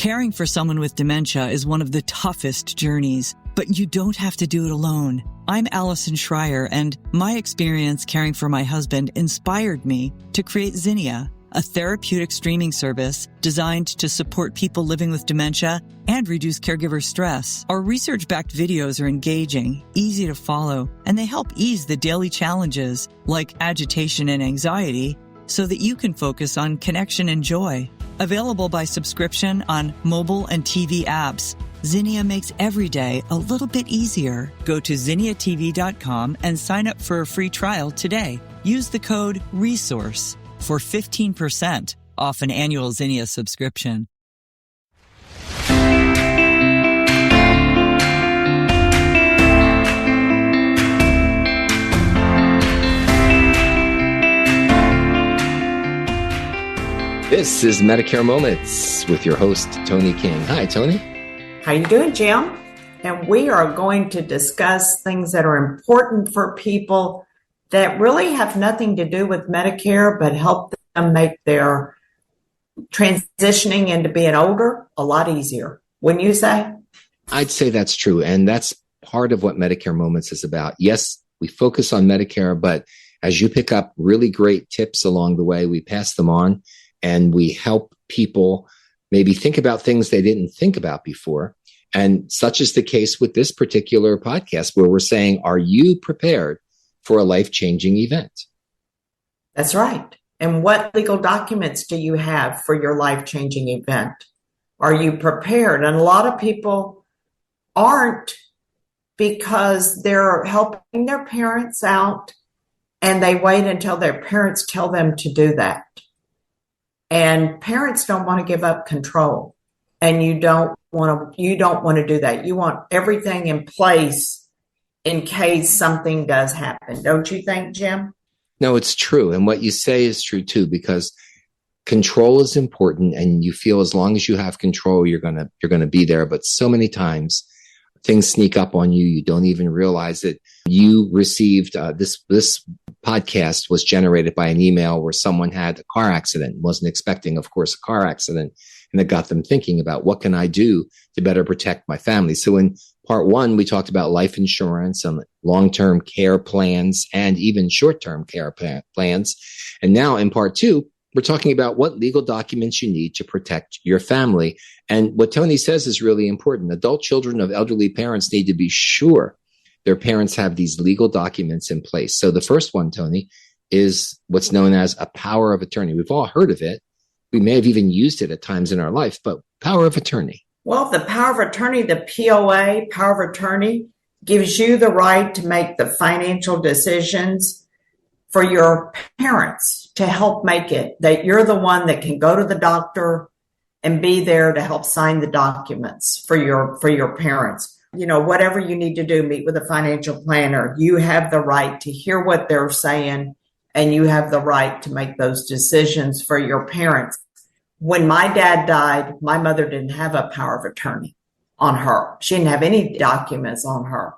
Caring for someone with dementia is one of the toughest journeys, but you don't have to do it alone. I'm Allison Schreier, and my experience caring for my husband inspired me to create Zinnia, a therapeutic streaming service designed to support people living with dementia and reduce caregiver stress. Our research-backed videos are engaging, easy to follow, and they help ease the daily challenges like agitation and anxiety so that you can focus on connection and joy. Available by subscription on mobile and TV apps, Zinnia makes every day a little bit easier. Go to zinniatv.com and sign up for a free trial today. Use the code RESOURCE for 15% off an annual Zinnia subscription. This is Medicare Moments with your host, Toni King. Hi, Toni. How you doing, Jim? And we are going to discuss things that are important for people that really have nothing to do with Medicare, but help them make their transitioning into being older a lot easier. Wouldn't you say? I'd say that's true. And that's part of what Medicare Moments is about. Yes, we focus on Medicare, but as you pick up really great tips along the way, we pass them on and we help people maybe think about things they didn't think about before. And such is the case with this particular podcast where we're saying, are you prepared for a life-changing event? That's right. And what legal documents do you have for your life-changing event? Are you prepared? And a lot of people aren't because they're helping their parents out and they wait until their parents tell them to do that. And parents don't want to give up control. And you don't want to do that. You want everything in place in case something does happen. Don't you think, Jim? No, it's true. And what you say is true too, because control is important and you feel as long as you have control, you're going to be there. But so many times things sneak up on you. You don't even realize it. You received this podcast was generated by an email where someone had a car accident, wasn't expecting, of course, a car accident. And it got them thinking about what can I do to better protect my family. So in part one, we talked about life insurance and long-term care plans and even short-term care plans. And now in part two, we're talking about what legal documents you need to protect your family. And what Toni says is really important. Adult children of elderly parents need to be sure their parents have these legal documents in place. So the first one, Toni, is what's known as a power of attorney. We've all heard of it. We may have even used it at times in our life, but power of attorney. Well, the power of attorney, the POA, power of attorney, gives you the right to make the financial decisions for your parents to help make it, that you're the one that can go to the doctor and be there to help sign the documents for your parents. You know, whatever you need to do, meet with a financial planner. You have the right to hear what they're saying, and you have the right to make those decisions for your parents. When my dad died, my mother didn't have a power of attorney on her. She didn't have any documents on her.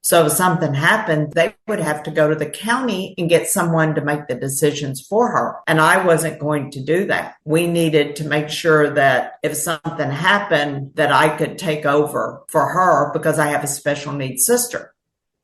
So if something happened, they would have to go to the county and get someone to make the decisions for her. And I wasn't going to do that. We needed to make sure that if something happened, that I could take over for her because I have a special needs sister.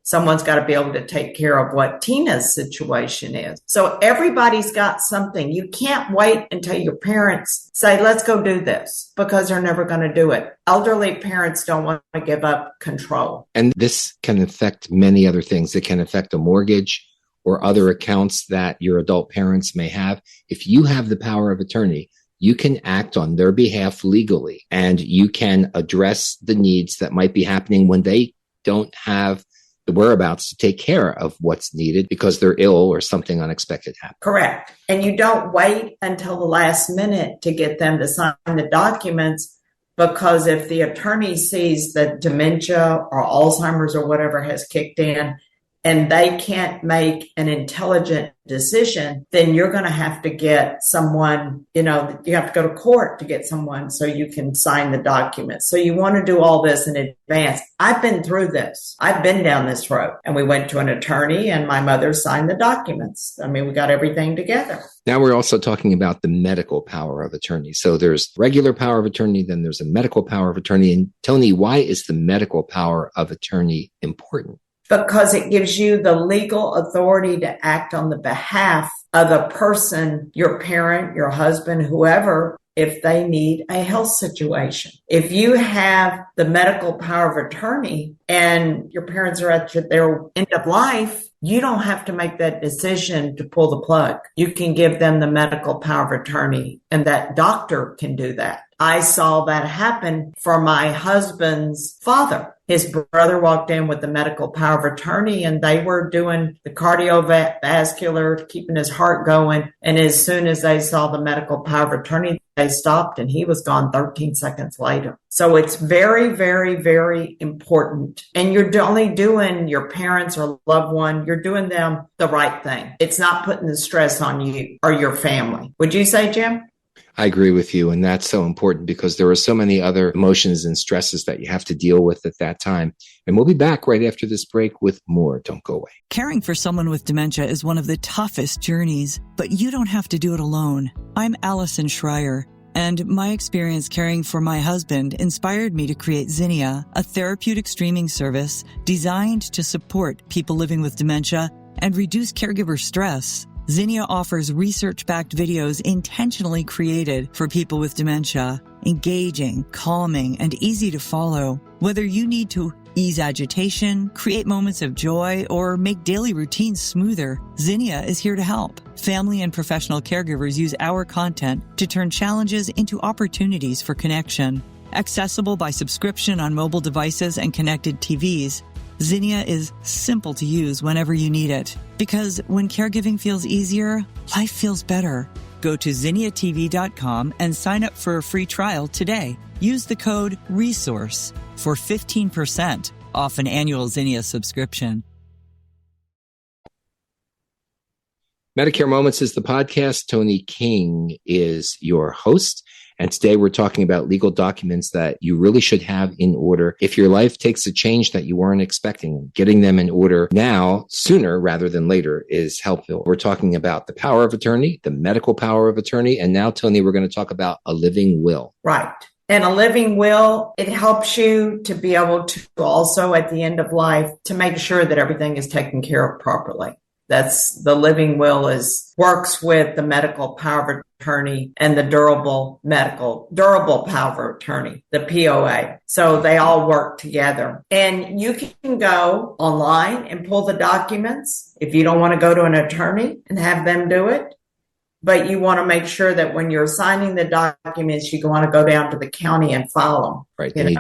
Someone's got to be able to take care of what Tina's situation is. So everybody's got something. You can't wait until your parents say, let's go do this, because they're never going to do it. Elderly parents don't want to give up control. And this can affect many other things. It can affect a mortgage or other accounts that your adult parents may have. If you have the power of attorney, you can act on their behalf legally, and you can address the needs that might be happening when they don't have the whereabouts to take care of what's needed because they're ill or something unexpected happens. Correct. And you don't wait until the last minute to get them to sign the documents, because if the attorney sees that dementia or Alzheimer's or whatever has kicked in, and they can't make an intelligent decision, then you're going to have to get someone, you have to go to court to get someone so you can sign the documents. So you want to do all this in advance. I've been through this. I've been down this road, and we went to an attorney and my mother signed the documents. I mean, we got everything together. Now we're also talking about the medical power of attorney. So there's regular power of attorney, then there's a medical power of attorney. And Toni, why is the medical power of attorney important? Because it gives you the legal authority to act on the behalf of the person, your parent, your husband, whoever, if they need a health situation. If you have the medical power of attorney and your parents are at their end of life, you don't have to make that decision to pull the plug. You can give them the medical power of attorney, and that doctor can do that. I saw that happen for my husband's father. His brother walked in with the medical power of attorney, and they were doing the cardiovascular, keeping his heart going. And as soon as they saw the medical power of attorney, they stopped, and he was gone 13 seconds later. So it's very, very, very important. And you're only doing your parents or loved one, you're doing them the right thing. It's not putting the stress on you or your family. Would you say, Jim? I agree with you. And that's so important because there are so many other emotions and stresses that you have to deal with at that time. And we'll be back right after this break with more. Don't go away. Caring for someone with dementia is one of the toughest journeys, but you don't have to do it alone. I'm Allison Schreier, and my experience caring for my husband inspired me to create Zinnia, a therapeutic streaming service designed to support people living with dementia and reduce caregiver stress. Zinnia offers research-backed videos intentionally created for people with dementia, engaging, calming, and easy to follow. Whether you need to ease agitation, create moments of joy, or make daily routines smoother, Zinnia is here to help. Family and professional caregivers use our content to turn challenges into opportunities for connection. Accessible by subscription on mobile devices and connected TVs, Zinnia is simple to use whenever you need it. Because when caregiving feels easier, life feels better. Go to zinniatv.com and sign up for a free trial today. Use the code RESOURCE for 15% off an annual Zinnia subscription. Medicare Moments is the podcast. Toni King is your host. And today we're talking about legal documents that you really should have in order if your life takes a change that you weren't expecting. Getting them in order now, sooner rather than later, is helpful. We're talking about the power of attorney, the medical power of attorney, and now, Toni, we're going to talk about a living will. Right. And a living will, it helps you to be able to also at the end of life to make sure that everything is taken care of properly. That's the living will works with the medical power of attorney and the durable power of attorney, the POA. So they all work together. And you can go online and pull the documents if you don't want to go to an attorney and have them do it. But you want to make sure that when you're signing the documents, you want to go down to the county and file them. Right. They need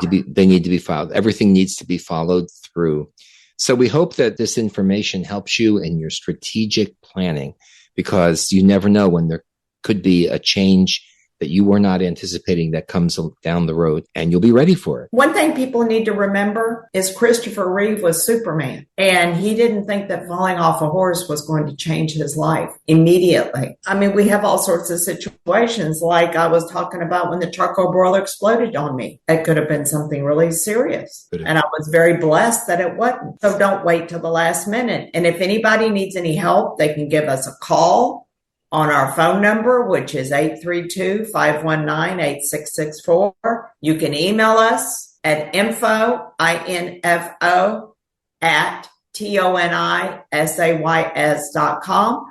to be filed. Everything needs to be followed through. So we hope that this information helps you in your strategic planning, because you never know when there could be a change that you were not anticipating that comes down the road, and you'll be ready for it. One thing people need to remember is Christopher Reeve was Superman, and he didn't think that falling off a horse was going to change his life immediately. I mean, we have all sorts of situations like I was talking about when the charcoal broiler exploded on me. It could have been something really serious, and I was very blessed that it wasn't. So don't wait till the last minute. And if anybody needs any help, they can give us a call on our phone number, which is 832-519-8664. You can email us at info at tonisays.com,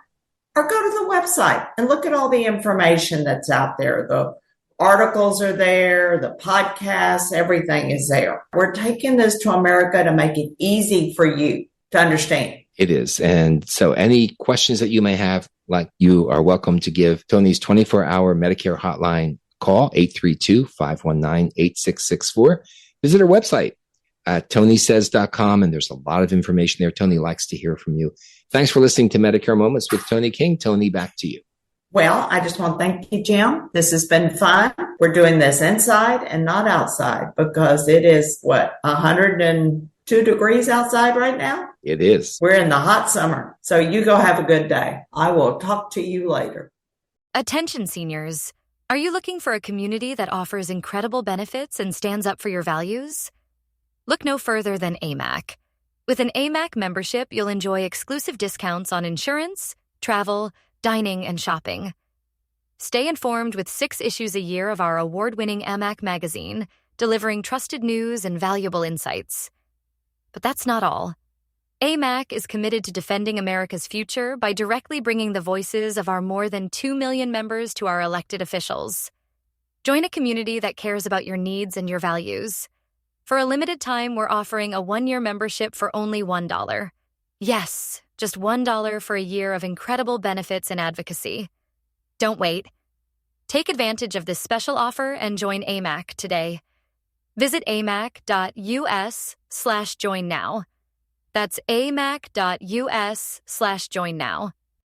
or go to the website and look at all the information that's out there. The articles are there, the podcasts, everything is there. We're taking this to America to make it easy for you to understand. It is. And so any questions that you may have, you are welcome to give Toni's 24-hour Medicare hotline call, 832-519-8664. Visit our website at tonisays.com, and there's a lot of information there. Toni likes to hear from you. Thanks for listening to Medicare Moments with Toni King. Toni, back to you. Well, I just want to thank you, Jim. This has been fun. We're doing this inside and not outside because it is 100 and 2 degrees outside right now? It is. We're in the hot summer. So you go have a good day. I will talk to you later. Attention seniors. Are you looking for a community that offers incredible benefits and stands up for your values? Look no further than AMAC. With an AMAC membership, you'll enjoy exclusive discounts on insurance, travel, dining, and shopping. Stay informed with 6 issues a year of our award-winning AMAC magazine, delivering trusted news and valuable insights. But that's not all. AMAC is committed to defending America's future by directly bringing the voices of our more than 2 million members to our elected officials. Join a community that cares about your needs and your values. For a limited time, we're offering a 1-year membership for only $1. Yes, just $1 for a year of incredible benefits and advocacy. Don't wait. Take advantage of this special offer and join AMAC today. Visit amac.us/join now. That's amac.us/join now.